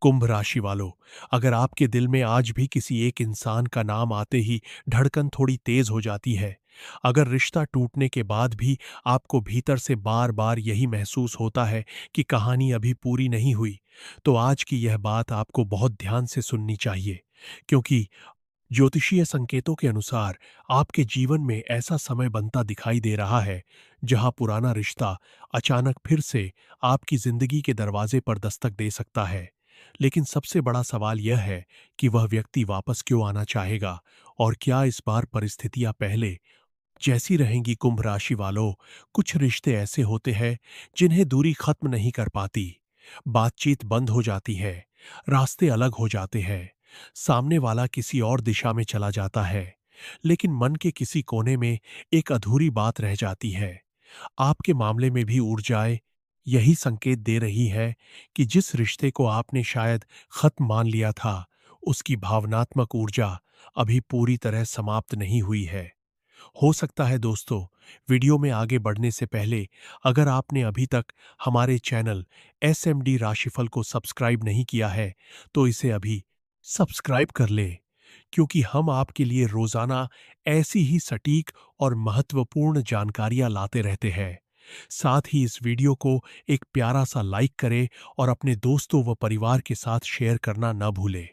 कुंभ राशि वालों, अगर आपके दिल में आज भी किसी एक इंसान का नाम आते ही धड़कन थोड़ी तेज हो जाती है, अगर रिश्ता टूटने के बाद भी आपको भीतर से बार बार यही महसूस होता है कि कहानी अभी पूरी नहीं हुई, तो आज की यह बात आपको बहुत ध्यान से सुननी चाहिए। क्योंकि ज्योतिषीय संकेतों के अनुसार आपके जीवन में ऐसा समय बनता दिखाई दे रहा है जहां पुराना रिश्ता अचानक फिर से आपकी जिंदगी के दरवाजे पर दस्तक दे सकता है। लेकिन सबसे बड़ा सवाल यह है कि वह व्यक्ति वापस क्यों आना चाहेगा और क्या इस बार परिस्थितियां पहले जैसी रहेंगी। कुंभ राशि वालों, कुछ रिश्ते ऐसे होते हैं जिन्हें दूरी खत्म नहीं कर पाती, बातचीत बंद हो जाती है, रास्ते अलग हो जाते हैं, सामने वाला किसी और दिशा में चला जाता है, लेकिन मन के किसी कोने में एक अधूरी बात रह जाती है। आपके मामले में भी ऊर्जाएं यही संकेत दे रही है कि जिस रिश्ते को आपने शायद खत्म मान लिया था, उसकी भावनात्मक ऊर्जा अभी पूरी तरह समाप्त नहीं हुई है। हो सकता है दोस्तों, वीडियो में आगे बढ़ने से पहले अगर आपने अभी तक हमारे चैनल एसएमडी राशिफल को सब्सक्राइब नहीं किया है, तो इसे अभी सब्सक्राइब कर लें, क्योंकि हम आपके लिए रोजाना ऐसी ही सटीक और महत्वपूर्ण जानकारियां लाते रहते हैं। साथ ही इस वीडियो को एक प्यारा सा लाइक करें और अपने दोस्तों व परिवार के साथ शेयर करना न भूलें।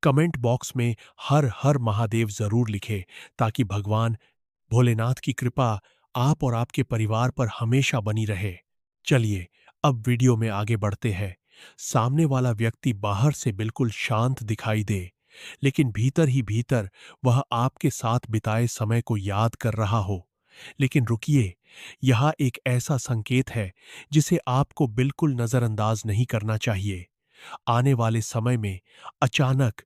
कमेंट बॉक्स में हर हर महादेव जरूर लिखें, ताकि भगवान भोलेनाथ की कृपा आप और आपके परिवार पर हमेशा बनी रहे। चलिए अब वीडियो में आगे बढ़ते हैं। सामने वाला व्यक्ति बाहर से बिल्कुल शांत दिखाई दे, लेकिन भीतर ही भीतर वह आपके साथ बिताए समय को याद कर रहा हो। लेकिन रुकिए, यह एक ऐसा संकेत है जिसे आपको बिल्कुल नजरअंदाज नहीं करना चाहिए। आने वाले समय में अचानक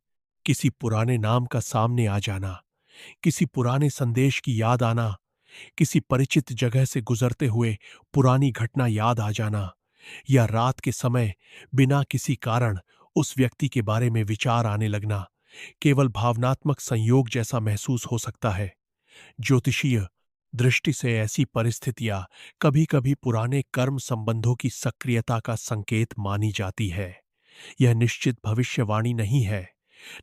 किसी पुराने नाम का सामने आ जाना, किसी पुराने संदेश की याद आना, किसी परिचित जगह से गुजरते हुए पुरानी घटना याद आ जाना, या रात के समय बिना किसी कारण उस व्यक्ति के बारे में विचार आने लगना, केवल भावनात्मक संयोग जैसा महसूस हो सकता है। ज्योतिषीय दृष्टि से ऐसी परिस्थितियां कभी-कभी पुराने कर्म संबंधों की सक्रियता का संकेत मानी जाती है। यह निश्चित भविष्यवाणी नहीं है,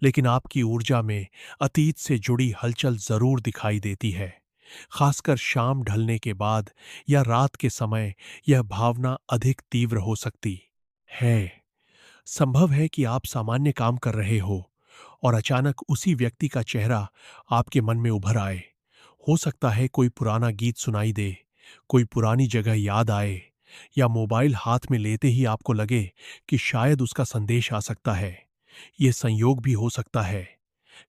लेकिन आपकी ऊर्जा में अतीत से जुड़ी हलचल जरूर दिखाई देती है। खासकर शाम ढलने के बाद या रात के समय यह भावना अधिक तीव्र हो सकती है। संभव है कि आप सामान्य काम कर रहे हो और अचानक उसी व्यक्ति का चेहरा आपके मन में उभर आए। हो सकता है कोई पुराना गीत सुनाई दे, कोई पुरानी जगह याद आए, या मोबाइल हाथ में लेते ही आपको लगे कि शायद उसका संदेश आ सकता है। ये संयोग भी हो सकता है।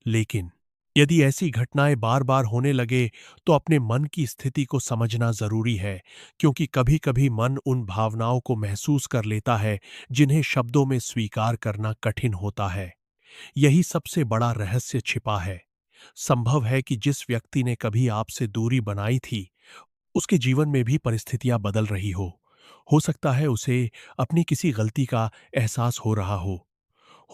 लेकिन यदि ऐसी घटनाएं बार बार होने लगे, तो अपने मन की स्थिति को समझना जरूरी है, क्योंकि कभी कभी मन उन भावनाओं को महसूस कर लेता है जिन्हें शब्दों में स्वीकार करना कठिन होता है। यही सबसे बड़ा रहस्य छिपा है। संभव है कि जिस व्यक्ति ने कभी आपसे दूरी बनाई थी, उसके जीवन में भी परिस्थितियां बदल रही हो सकता है उसे अपनी किसी गलती का एहसास हो रहा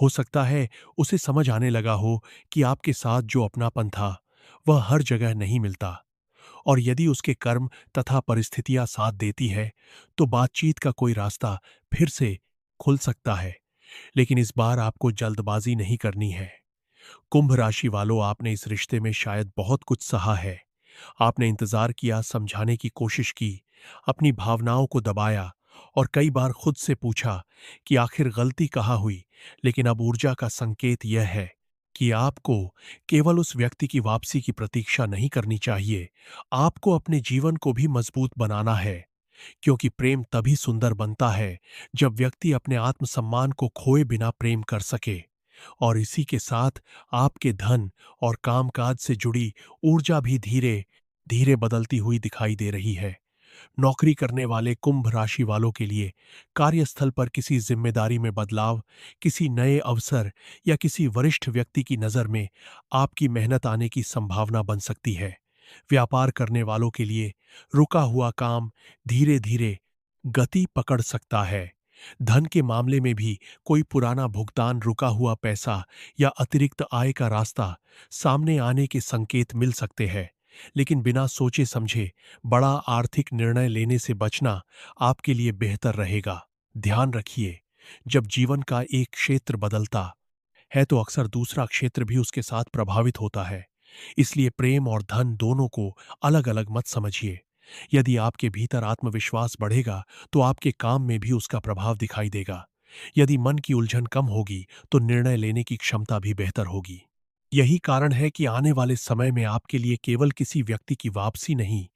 हो सकता है उसे समझ आने लगा हो कि आपके साथ जो अपनापन था वह हर जगह नहीं मिलता, और यदि उसके कर्म तथा परिस्थितियां साथ देती है, तो बातचीत का कोई रास्ता फिर से खुल सकता है। लेकिन इस बार आपको जल्दबाजी नहीं करनी है। कुंभ राशि वालों, आपने इस रिश्ते में शायद बहुत कुछ सहा है। आपने इंतजार किया, समझाने की कोशिश की, अपनी भावनाओं को दबाया और कई बार खुद से पूछा कि आखिर गलती कहाँ हुई। लेकिन अब ऊर्जा का संकेत यह है कि आपको केवल उस व्यक्ति की वापसी की प्रतीक्षा नहीं करनी चाहिए, आपको अपने जीवन को भी मजबूत बनाना है। क्योंकि प्रेम तभी सुंदर बनता है जब व्यक्ति अपने आत्मसम्मान को खोए बिना प्रेम कर सके। और इसी के साथ आपके धन और कामकाज से जुड़ी ऊर्जा भी धीरे धीरे बदलती हुई दिखाई दे रही है। नौकरी करने वाले कुंभ राशि वालों के लिए कार्यस्थल पर किसी जिम्मेदारी में बदलाव, किसी नए अवसर या किसी वरिष्ठ व्यक्ति की नज़र में आपकी मेहनत आने की संभावना बन सकती है। व्यापार करने वालों के लिए रुका हुआ काम धीरे धीरे गति पकड़ सकता है। धन के मामले में भी कोई पुराना भुगतान, रुका हुआ पैसा या अतिरिक्त आय का रास्ता सामने आने के संकेत मिल सकते हैं। लेकिन बिना सोचे समझे बड़ा आर्थिक निर्णय लेने से बचना आपके लिए बेहतर रहेगा। ध्यान रखिए, जब जीवन का एक क्षेत्र बदलता है तो अक्सर दूसरा क्षेत्र भी उसके साथ प्रभावित होता है। इसलिए प्रेम और धन दोनों को अलग अलग मत समझिए। यदि आपके भीतर आत्मविश्वास बढ़ेगा तो आपके काम में भी उसका प्रभाव दिखाई देगा। यदि मन की उलझन कम होगी तो निर्णय लेने की क्षमता भी बेहतर होगी। यही कारण है कि आने वाले समय में आपके लिए केवल किसी व्यक्ति की वापसी नहीं,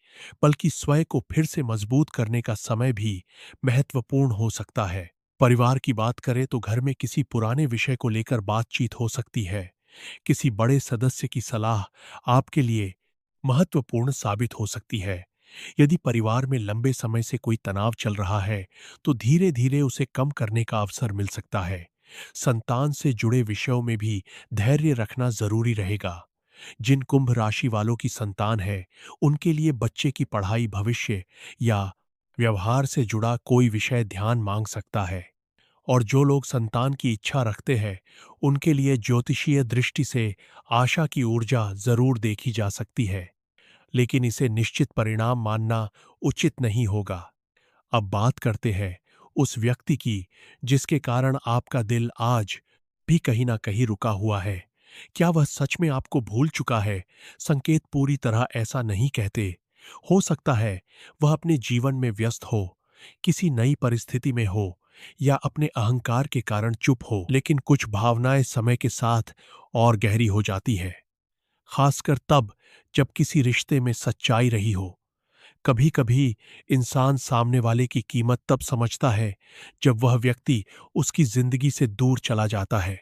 बल्कि स्वयं को फिर से मजबूत करने का समय भी महत्वपूर्ण हो सकता है। परिवार की बात करें तो घर में किसी पुराने विषय को लेकर बातचीत हो सकती है। किसी बड़े सदस्य की सलाह आपके लिए महत्वपूर्ण साबित हो सकती है। यदि परिवार में लंबे समय से कोई तनाव चल रहा है तो धीरे धीरे उसे कम करने का अवसर मिल सकता है। संतान से जुड़े विषयों में भी धैर्य रखना जरूरी रहेगा। जिन कुंभ राशि वालों की संतान है, उनके लिए बच्चे की पढ़ाई, भविष्य या व्यवहार से जुड़ा कोई विषय ध्यान मांग सकता है। और जो लोग संतान की इच्छा रखते हैं, उनके लिए ज्योतिषीय दृष्टि से आशा की ऊर्जा जरूर देखी जा सकती है, लेकिन इसे निश्चित परिणाम मानना उचित नहीं होगा। अब बात करते हैं उस व्यक्ति की जिसके कारण आपका दिल आज भी कहीं ना कहीं रुका हुआ है। क्या वह सच में आपको भूल चुका है? संकेत पूरी तरह ऐसा नहीं कहते। हो सकता है वह अपने जीवन में व्यस्त हो, किसी नई परिस्थिति में हो या अपने अहंकार के कारण चुप हो, लेकिन कुछ भावनाएं समय के साथ और गहरी हो जाती है, खासकर तब जब किसी रिश्ते में सच्चाई रही हो। कभी कभी इंसान सामने वाले की कीमत तब समझता है जब वह व्यक्ति उसकी जिंदगी से दूर चला जाता है।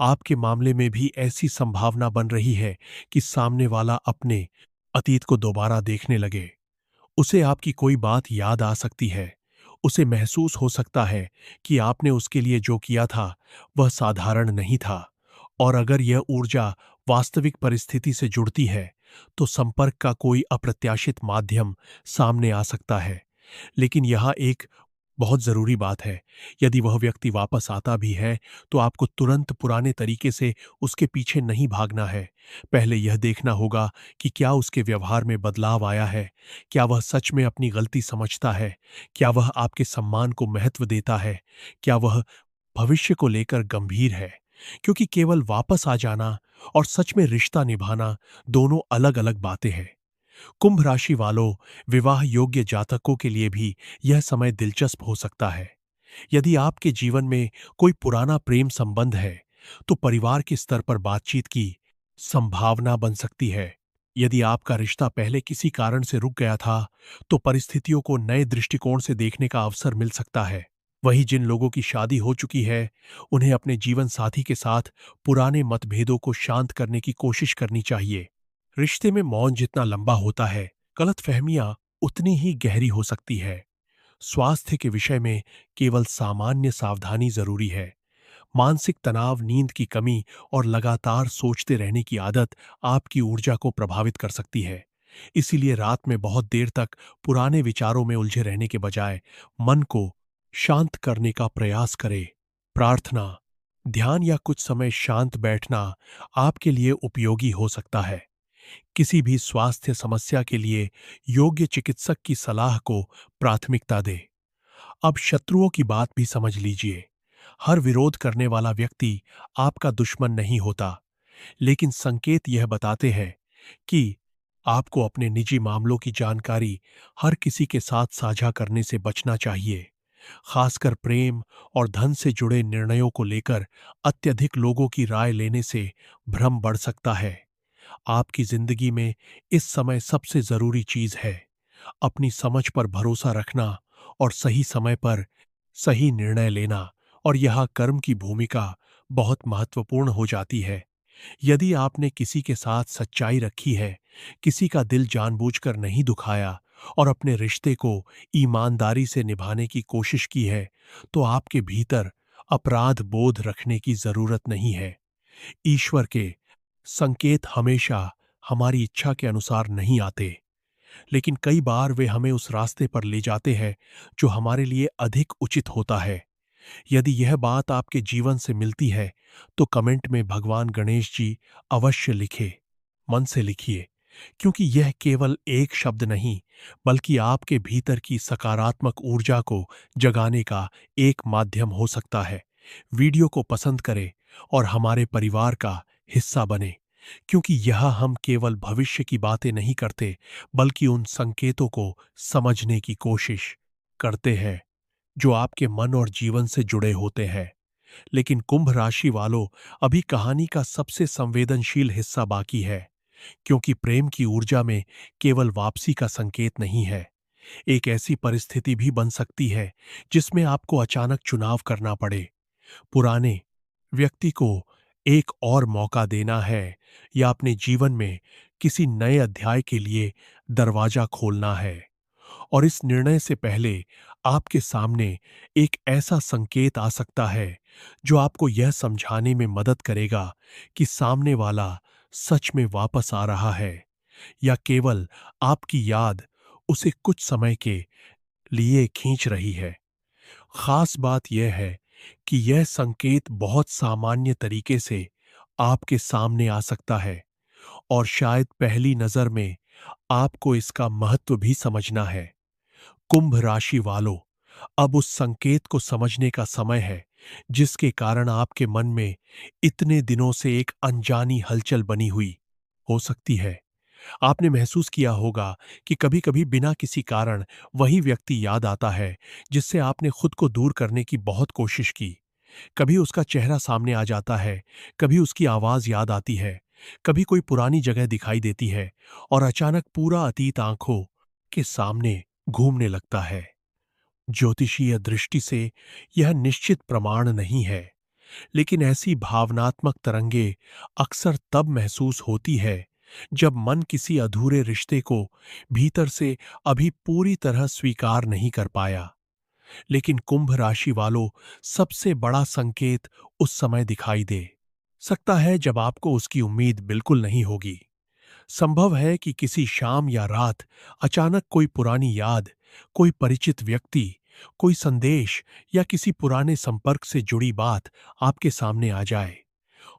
आपके मामले में भी ऐसी संभावना बन रही है कि सामने वाला अपने अतीत को दोबारा देखने लगे। उसे आपकी कोई बात याद आ सकती है। उसे महसूस हो सकता है कि आपने उसके लिए जो किया था वह साधारण नहीं था। और अगर यह ऊर्जा वास्तविक परिस्थिति से जुड़ती है तो संपर्क का कोई अप्रत्याशित माध्यम सामने आ सकता है। लेकिन यहाँ एक बहुत जरूरी बात है, यदि वह व्यक्ति वापस आता भी है तो आपको तुरंत पुराने तरीके से उसके पीछे नहीं भागना है। पहले यह देखना होगा कि क्या उसके व्यवहार में बदलाव आया है, क्या वह सच में अपनी गलती समझता है, क्या वह आपके सम्मान को महत्व देता है, क्या वह भविष्य को लेकर गंभीर है। क्योंकि केवल वापस आ जाना और सच में रिश्ता निभाना दोनों अलग अलग बातें हैं। कुंभ राशि वालों, विवाह योग्य जातकों के लिए भी यह समय दिलचस्प हो सकता है। यदि आपके जीवन में कोई पुराना प्रेम संबंध है तो परिवार के स्तर पर बातचीत की संभावना बन सकती है। यदि आपका रिश्ता पहले किसी कारण से रुक गया था तो परिस्थितियों को नए दृष्टिकोण से देखने का अवसर मिल सकता है। वहीं जिन लोगों की शादी हो चुकी है, उन्हें अपने जीवन साथी के साथ पुराने मतभेदों को शांत करने की कोशिश करनी चाहिए। रिश्ते में मौन जितना लंबा होता है, गलतफहमियां उतनी ही गहरी हो सकती है। स्वास्थ्य के विषय में केवल सामान्य सावधानी जरूरी है। मानसिक तनाव, नींद की कमी और लगातार सोचते रहने की आदत आपकी ऊर्जा को प्रभावित कर सकती है। इसीलिए रात में बहुत देर तक पुराने विचारों में उलझे रहने के बजाय मन को शांत करने का प्रयास करें। प्रार्थना, ध्यान या कुछ समय शांत बैठना आपके लिए उपयोगी हो सकता है। किसी भी स्वास्थ्य समस्या के लिए योग्य चिकित्सक की सलाह को प्राथमिकता दें। अब शत्रुओं की बात भी समझ लीजिए। हर विरोध करने वाला व्यक्ति आपका दुश्मन नहीं होता, लेकिन संकेत यह बताते हैं कि आपको अपने निजी मामलों की जानकारी हर किसी के साथ साझा करने से बचना चाहिए। खासकर प्रेम और धन से जुड़े निर्णयों को लेकर अत्यधिक लोगों की राय लेने से भ्रम बढ़ सकता है। आपकी जिंदगी में इस समय सबसे जरूरी चीज है अपनी समझ पर भरोसा रखना और सही समय पर सही निर्णय लेना। और यह कर्म की भूमिका बहुत महत्वपूर्ण हो जाती है। यदि आपने किसी के साथ सच्चाई रखी है, किसी का दिल जानबूझकर नहीं दुखाया और अपने रिश्ते को ईमानदारी से निभाने की कोशिश की है, तो आपके भीतर अपराध बोध रखने की जरूरत नहीं है। ईश्वर के संकेत हमेशा हमारी इच्छा के अनुसार नहीं आते, लेकिन कई बार वे हमें उस रास्ते पर ले जाते हैं जो हमारे लिए अधिक उचित होता है। यदि यह बात आपके जीवन से मिलती है तो कमेंट में भगवान गणेश जी अवश्य लिखे। मन से लिखिए, क्योंकि यह केवल एक शब्द नहीं बल्कि आपके भीतर की सकारात्मक ऊर्जा को जगाने का एक माध्यम हो सकता है। वीडियो को पसंद करें और हमारे परिवार का हिस्सा बने, क्योंकि यह हम केवल भविष्य की बातें नहीं करते, बल्कि उन संकेतों को समझने की कोशिश करते हैं जो आपके मन और जीवन से जुड़े होते हैं। लेकिन कुंभ राशि वालों, अभी कहानी का सबसे संवेदनशील हिस्सा बाकी है, क्योंकि प्रेम की ऊर्जा में केवल वापसी का संकेत नहीं है। एक ऐसी परिस्थिति भी बन सकती है जिसमें आपको अचानक चुनाव करना पड़े। पुराने व्यक्ति को एक और मौका देना है या अपने जीवन में किसी नए अध्याय के लिए दरवाजा खोलना है। और इस निर्णय से पहले आपके सामने एक ऐसा संकेत आ सकता है जो आपको यह समझाने में मदद करेगा कि सामने वाला सच में वापस आ रहा है या केवल आपकी याद उसे कुछ समय के लिए खींच रही है। खास बात यह है कि यह संकेत बहुत सामान्य तरीके से आपके सामने आ सकता है और शायद पहली नजर में आपको इसका महत्व भी समझना है। कुंभ राशि वालों, अब उस संकेत को समझने का समय है जिसके कारण आपके मन में इतने दिनों से एक अनजानी हलचल बनी हुई हो सकती है। आपने महसूस किया होगा कि कभी-कभी बिना किसी कारण वही व्यक्ति याद आता है जिससे आपने खुद को दूर करने की बहुत कोशिश की। कभी उसका चेहरा सामने आ जाता है, कभी उसकी आवाज याद आती है, कभी कोई पुरानी जगह दिखाई देती है और अचानक पूरा अतीत आंखों के सामने घूमने लगता है। ज्योतिषीय दृष्टि से यह निश्चित प्रमाण नहीं है, लेकिन ऐसी भावनात्मक तरंगे अक्सर तब महसूस होती है जब मन किसी अधूरे रिश्ते को भीतर से अभी पूरी तरह स्वीकार नहीं कर पाया। लेकिन कुंभ राशि वालों, सबसे बड़ा संकेत उस समय दिखाई दे सकता है जब आपको उसकी उम्मीद बिल्कुल नहीं होगी। संभव है कि किसी शाम या रात अचानक कोई पुरानी याद, कोई परिचित व्यक्ति, कोई संदेश या किसी पुराने संपर्क से जुड़ी बात आपके सामने आ जाए।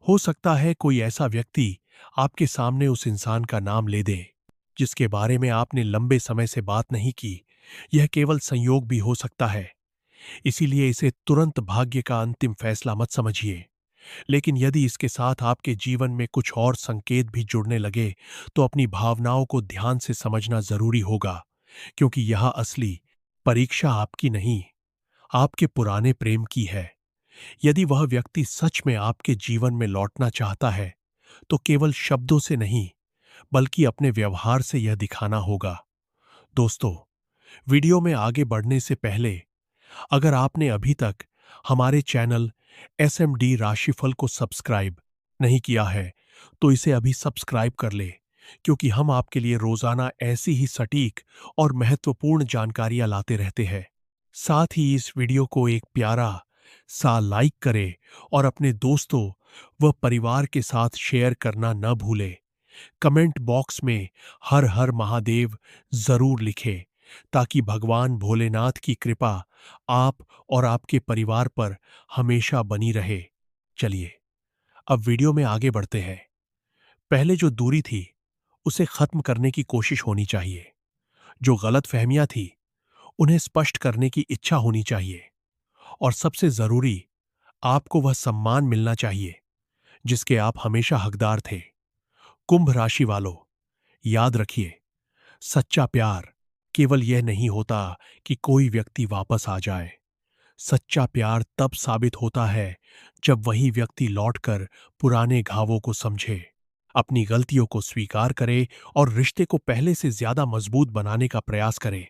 हो सकता है कोई ऐसा व्यक्ति आपके सामने उस इंसान का नाम ले दे जिसके बारे में आपने लंबे समय से बात नहीं की। यह केवल संयोग भी हो सकता है, इसीलिए इसे तुरंत भाग्य का अंतिम फैसला मत समझिए। लेकिन यदि इसके साथ आपके जीवन में कुछ और संकेत भी जुड़ने लगे, तो अपनी भावनाओं को ध्यान से समझना जरूरी होगा, क्योंकि यह असली परीक्षा आपकी नहीं, आपके पुराने प्रेम की है। यदि वह व्यक्ति सच में आपके जीवन में लौटना चाहता है, तो केवल शब्दों से नहीं, बल्कि अपने व्यवहार से यह दिखाना होगा। दोस्तों, वीडियो में आगे बढ़ने से पहले अगर आपने अभी तक हमारे चैनल एसएमडी राशिफल को सब्सक्राइब नहीं किया है, तो इसे अभी सब्सक्राइब कर ले, क्योंकि हम आपके लिए रोजाना ऐसी ही सटीक और महत्वपूर्ण जानकारियां लाते रहते हैं। साथ ही इस वीडियो को एक प्यारा सा लाइक करें और अपने दोस्तों व परिवार के साथ शेयर करना न भूलें। कमेंट बॉक्स में हर हर महादेव जरूर लिखें, ताकि भगवान भोलेनाथ की कृपा आप और आपके परिवार पर हमेशा बनी रहे। चलिए, अब वीडियो में आगे बढ़ते हैं। पहले जो दूरी थी, उसे खत्म करने की कोशिश होनी चाहिए। जो गलतफहमियां थी, उन्हें स्पष्ट करने की इच्छा होनी चाहिए। और सबसे जरूरी, आपको वह सम्मान मिलना चाहिए जिसके आप हमेशा हकदार थे। कुंभ राशि वालों, याद रखिए, सच्चा प्यार केवल यह नहीं होता कि कोई व्यक्ति वापस आ जाए। सच्चा प्यार तब साबित होता है जब वही व्यक्ति लौटकर पुराने घावों को समझे, अपनी गलतियों को स्वीकार करे और रिश्ते को पहले से ज्यादा मजबूत बनाने का प्रयास करे।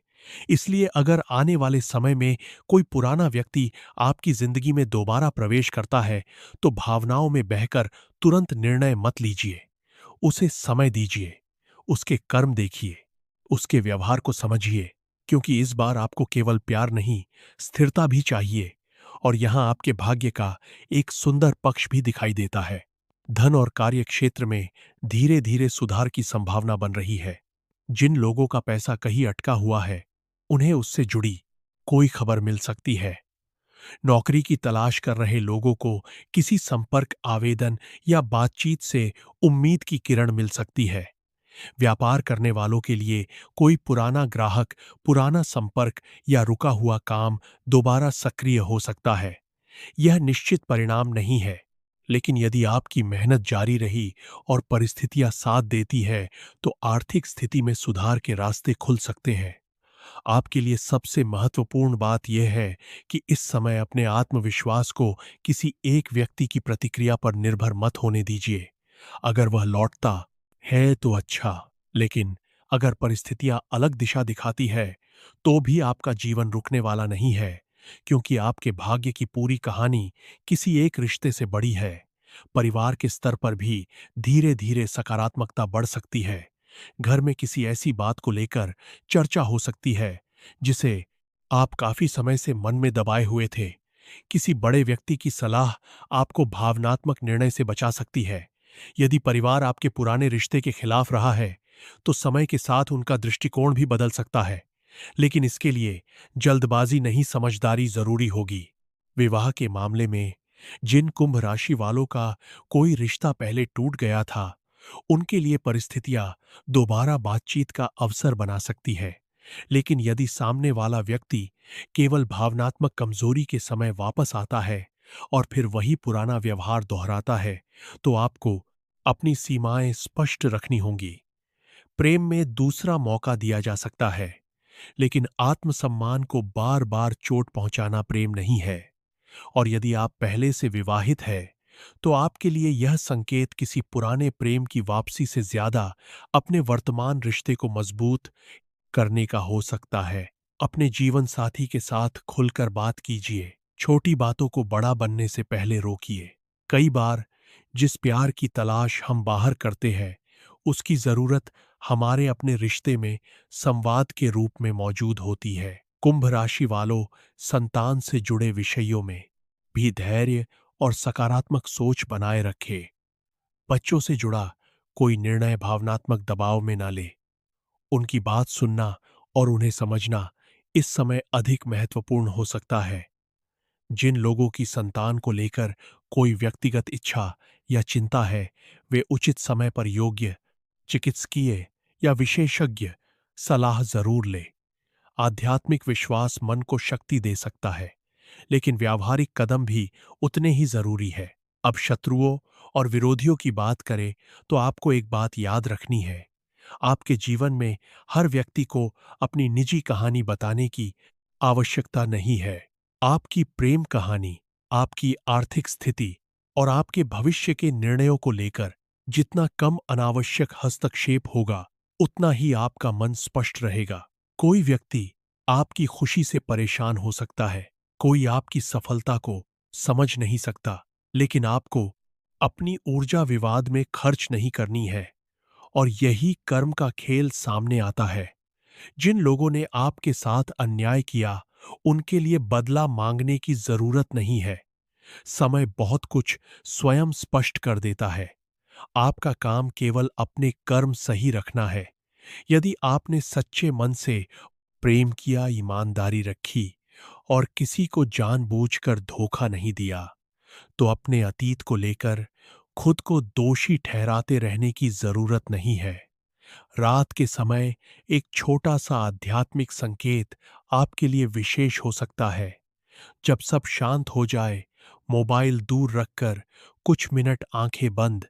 इसलिए अगर आने वाले समय में कोई पुराना व्यक्ति आपकी जिंदगी में दोबारा प्रवेश करता है, तो भावनाओं में बहकर तुरंत निर्णय मत लीजिए। उसे समय दीजिए, उसके कर्म देखिए, उसके व्यवहार को समझिए, क्योंकि इस बार आपको केवल प्यार नहीं, स्थिरता भी चाहिए। और यहां आपके भाग्य का एक सुंदर पक्ष भी दिखाई देता है। धन और कार्य क्षेत्र में धीरे धीरे सुधार की संभावना बन रही है। जिन लोगों का पैसा कहीं अटका हुआ है, उन्हें उससे जुड़ी कोई खबर मिल सकती है। नौकरी की तलाश कर रहे लोगों को किसी संपर्क, आवेदन या बातचीत से उम्मीद की किरण मिल सकती है। व्यापार करने वालों के लिए कोई पुराना ग्राहक, पुराना संपर्क या रुका हुआ काम दोबारा सक्रिय हो सकता है। यह निश्चित परिणाम नहीं है, लेकिन यदि आपकी मेहनत जारी रही और परिस्थितियां साथ देती है, तो आर्थिक स्थिति में सुधार के रास्ते खुल सकते हैं। आपके लिए सबसे महत्वपूर्ण बात यह है कि इस समय अपने आत्मविश्वास को किसी एक व्यक्ति की प्रतिक्रिया पर निर्भर मत होने दीजिए। अगर वह लौटता है तो अच्छा, लेकिन अगर परिस्थितियां अलग दिशा दिखाती है, तो भी आपका जीवन रुकने वाला नहीं है, क्योंकि आपके भाग्य की पूरी कहानी किसी एक रिश्ते से बड़ी है। परिवार के स्तर पर भी धीरे धीरे सकारात्मकता बढ़ सकती है। घर में किसी ऐसी बात को लेकर चर्चा हो सकती है जिसे आप काफी समय से मन में दबाए हुए थे। किसी बड़े व्यक्ति की सलाह आपको भावनात्मक निर्णय से बचा सकती है। यदि परिवार आपके पुराने रिश्ते के खिलाफ रहा है, तो समय के साथ उनका दृष्टिकोण भी बदल सकता है, लेकिन इसके लिए जल्दबाजी नहीं, समझदारी जरूरी होगी। विवाह के मामले में जिन कुंभ राशि वालों का कोई रिश्ता पहले टूट गया था, उनके लिए परिस्थितियां दोबारा बातचीत का अवसर बना सकती है। लेकिन यदि सामने वाला व्यक्ति केवल भावनात्मक कमजोरी के समय वापस आता है और फिर वही पुराना व्यवहार दोहराता है, तो आपको अपनी सीमाएं स्पष्ट रखनी होंगी। प्रेम में दूसरा मौका दिया जा सकता है, लेकिन आत्मसम्मान को बार बार चोट पहुंचाना प्रेम नहीं है। और यदि आप पहले से विवाहित हैं, तो आपके लिए यह संकेत किसी पुराने प्रेम की वापसी से ज्यादा अपने वर्तमान रिश्ते को मजबूत करने का हो सकता है। अपने जीवन साथी के साथ खुलकर बात कीजिए। छोटी बातों को बड़ा बनने से पहले रोकिए। कई बार जिस प्यार की तलाश हम बाहर करते हैं, उसकी जरूरत हमारे अपने रिश्ते में संवाद के रूप में मौजूद होती है। कुंभ राशि वालों, संतान से जुड़े विषयों में भी धैर्य और सकारात्मक सोच बनाए रखें। बच्चों से जुड़ा कोई निर्णय भावनात्मक दबाव में न ले। उनकी बात सुनना और उन्हें समझना इस समय अधिक महत्वपूर्ण हो सकता है। जिन लोगों की संतान को लेकर कोई व्यक्तिगत इच्छा या चिंता है, वे उचित समय पर योग्य चिकित्सकीय या विशेषज्ञ सलाह जरूर ले। आध्यात्मिक विश्वास मन को शक्ति दे सकता है, लेकिन व्यावहारिक कदम भी उतने ही जरूरी है। अब शत्रुओं और विरोधियों की बात करें, तो आपको एक बात याद रखनी है। आपके जीवन में हर व्यक्ति को अपनी निजी कहानी बताने की आवश्यकता नहीं है। आपकी प्रेम कहानी, आपकी आर्थिक स्थिति और आपके भविष्य के निर्णयों को लेकर जितना कम अनावश्यक हस्तक्षेप होगा, उतना ही आपका मन स्पष्ट रहेगा। कोई व्यक्ति आपकी खुशी से परेशान हो सकता है, कोई आपकी सफलता को समझ नहीं सकता, लेकिन आपको अपनी ऊर्जा विवाद में खर्च नहीं करनी है। और यही कर्म का खेल सामने आता है। जिन लोगों ने आपके साथ अन्याय किया, उनके लिए बदला मांगने की जरूरत नहीं है। समय बहुत कुछ स्वयं स्पष्ट कर देता है। आपका काम केवल अपने कर्म सही रखना है। यदि आपने सच्चे मन से प्रेम किया, ईमानदारी रखी और किसी को जानबूझकर धोखा नहीं दिया, तो अपने अतीत को लेकर खुद को दोषी ठहराते रहने की जरूरत नहीं है। रात के समय एक छोटा सा आध्यात्मिक संकेत आपके लिए विशेष हो सकता है। जब सब शांत हो जाए, मोबाइल दूर रखकर कुछ मिनट आंखें बंद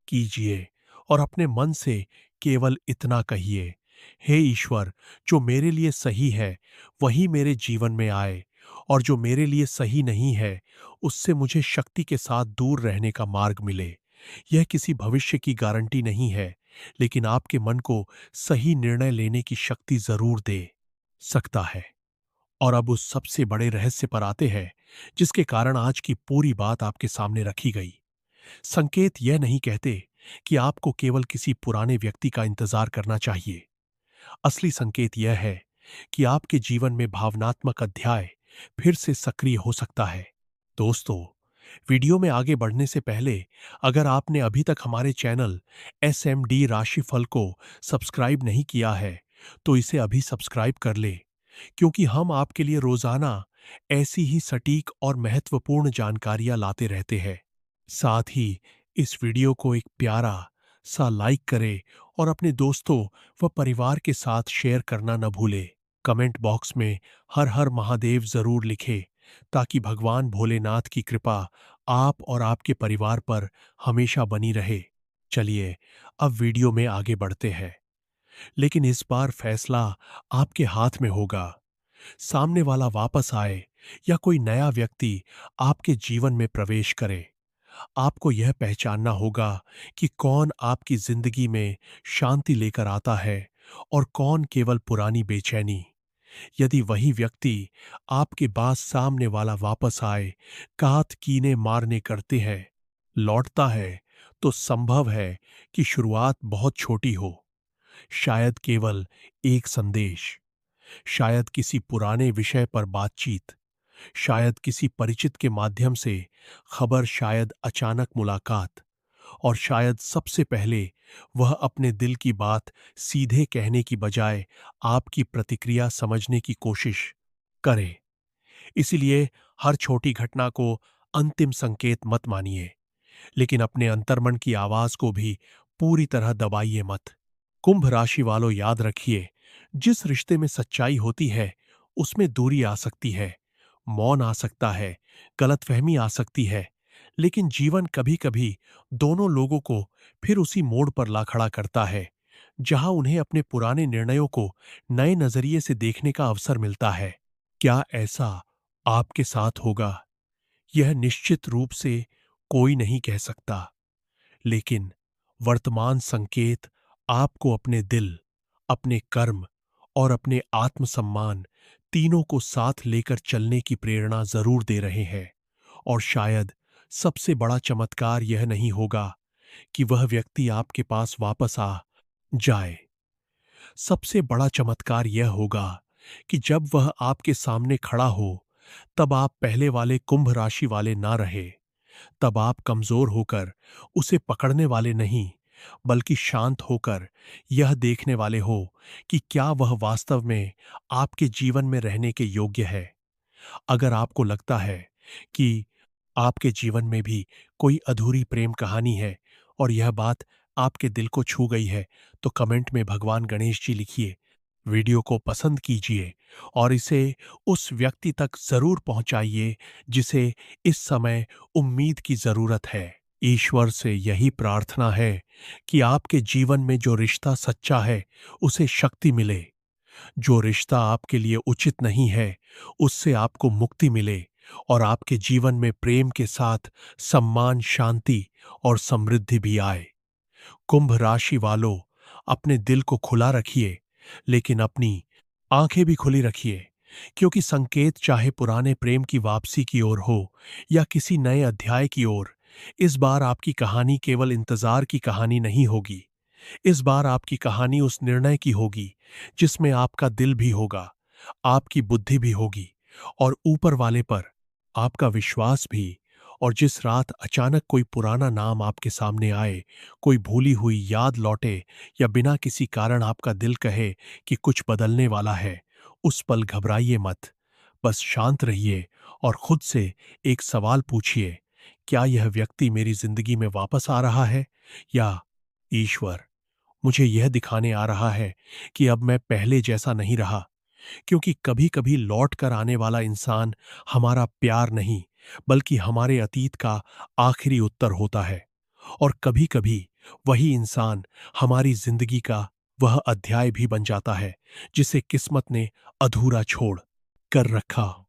कीजिए और अपने मन से केवल इतना कहिए, हे ईश्वर, जो मेरे लिए सही है वही मेरे जीवन में आए, और जो मेरे लिए सही नहीं है उससे मुझे शक्ति के साथ दूर रहने का मार्ग मिले। यह किसी भविष्य की गारंटी नहीं है, लेकिन आपके मन को सही निर्णय लेने की शक्ति जरूर दे सकता है। और अब उस सबसे बड़े रहस्य पर आते हैं, जिसके कारण आज की पूरी बात आपके सामने रखी गई। संकेत यह नहीं कहते कि आपको केवल किसी पुराने व्यक्ति का इंतजार करना चाहिए। असली संकेत यह है कि आपके जीवन में भावनात्मक अध्याय फिर से सक्रिय हो सकता है। दोस्तों, वीडियो में आगे बढ़ने से पहले अगर आपने अभी तक हमारे चैनल SMD राशिफल को सब्सक्राइब नहीं किया है, तो इसे अभी सब्सक्राइब कर ले, क्योंकि हम आपके लिए रोजाना ऐसी ही सटीक और महत्वपूर्ण जानकारियां लाते रहते हैं। साथ ही इस वीडियो को एक प्यारा सा लाइक करें और अपने दोस्तों व परिवार के साथ शेयर करना न भूले। कमेंट बॉक्स में हर हर महादेव जरूर लिखें ताकि भगवान भोलेनाथ की कृपा आप और आपके परिवार पर हमेशा बनी रहे। चलिए अब वीडियो में आगे बढ़ते हैं, लेकिन इस बार फैसला आपके हाथ में होगा। सामने वाला वापस आए या कोई नया व्यक्ति आपके जीवन में प्रवेश करे, आपको यह पहचानना होगा कि कौन आपकी जिंदगी में शांति लेकर आता है और कौन केवल पुरानी बेचैनी। यदि वही व्यक्ति आपके बाद सामने वाला वापस आए, कात कीने मारने करते हैं, लौटता है, तो संभव है कि शुरुआत बहुत छोटी हो। शायद केवल एक संदेश, शायद किसी पुराने विषय पर बातचीत, शायद किसी परिचित के माध्यम से खबर, शायद अचानक मुलाकात, और शायद सबसे पहले वह अपने दिल की बात सीधे कहने की बजाय आपकी प्रतिक्रिया समझने की कोशिश करे। इसलिए हर छोटी घटना को अंतिम संकेत मत मानिए, लेकिन अपने अंतर्मन की आवाज को भी पूरी तरह दबाइए मत। कुंभ राशि वालों, याद रखिए, जिस रिश्ते में सच्चाई होती है उसमें दूरी आ सकती है, मौन आ सकता है, गलतफहमी आ सकती है, लेकिन जीवन कभी कभी दोनों लोगों को फिर उसी मोड़ पर ला खड़ा करता है जहां उन्हें अपने पुराने निर्णयों को नए नजरिए से देखने का अवसर मिलता है। क्या ऐसा आपके साथ होगा? यह निश्चित रूप से कोई नहीं कह सकता, लेकिन वर्तमान संकेत आपको अपने दिल, अपने कर्म और अपने आत्मसम्मान तीनों को साथ लेकर चलने की प्रेरणा जरूर दे रहे हैं। और शायद सबसे बड़ा चमत्कार यह नहीं होगा कि वह व्यक्ति आपके पास वापस आ जाए। सबसे बड़ा चमत्कार यह होगा कि जब वह आपके सामने खड़ा हो, तब आप पहले वाले कुंभ राशि वाले ना रहे। तब आप कमजोर होकर उसे पकड़ने वाले नहीं, बल्कि शांत होकर यह देखने वाले हो कि क्या वह वास्तव में आपके जीवन में रहने के योग्य है। अगर आपको लगता है कि आपके जीवन में भी कोई अधूरी प्रेम कहानी है और यह बात आपके दिल को छू गई है, तो कमेंट में भगवान गणेश जी लिखिए। वीडियो को पसंद कीजिए और इसे उस व्यक्ति तक जरूर पहुंचाइए जिसे इस समय उम्मीद की जरूरत है। ईश्वर से यही प्रार्थना है कि आपके जीवन में जो रिश्ता सच्चा है उसे शक्ति मिले, जो रिश्ता आपके लिए उचित नहीं है उससे आपको मुक्ति मिले, और आपके जीवन में प्रेम के साथ सम्मान, शांति और समृद्धि भी आए। कुंभ राशि वालों, अपने दिल को खुला रखिए, लेकिन अपनी आंखें भी खुली रखिए, क्योंकि संकेत चाहे पुराने प्रेम की वापसी की ओर हो या किसी नए अध्याय की ओर, इस बार आपकी कहानी केवल इंतजार की कहानी नहीं होगी। इस बार आपकी कहानी उस निर्णय की होगी जिसमें आपका दिल भी होगा, आपकी बुद्धि भी होगी और ऊपर वाले पर आपका विश्वास भी। और जिस रात अचानक कोई पुराना नाम आपके सामने आए, कोई भूली हुई याद लौटे या बिना किसी कारण आपका दिल कहे कि कुछ बदलने वाला है, उस पल घबराइए मत। बस शांत रहिए और खुद से एक सवाल पूछिए, क्या यह व्यक्ति मेरी जिंदगी में वापस आ रहा है, या ईश्वर मुझे यह दिखाने आ रहा है कि अब मैं पहले जैसा नहीं रहा। क्योंकि कभी कभी लौट कर आने वाला इंसान हमारा प्यार नहीं, बल्कि हमारे अतीत का आखिरी उत्तर होता है। और कभी कभी वही इंसान हमारी जिंदगी का वह अध्याय भी बन जाता है जिसे किस्मत ने अधूरा छोड़ कर रखा।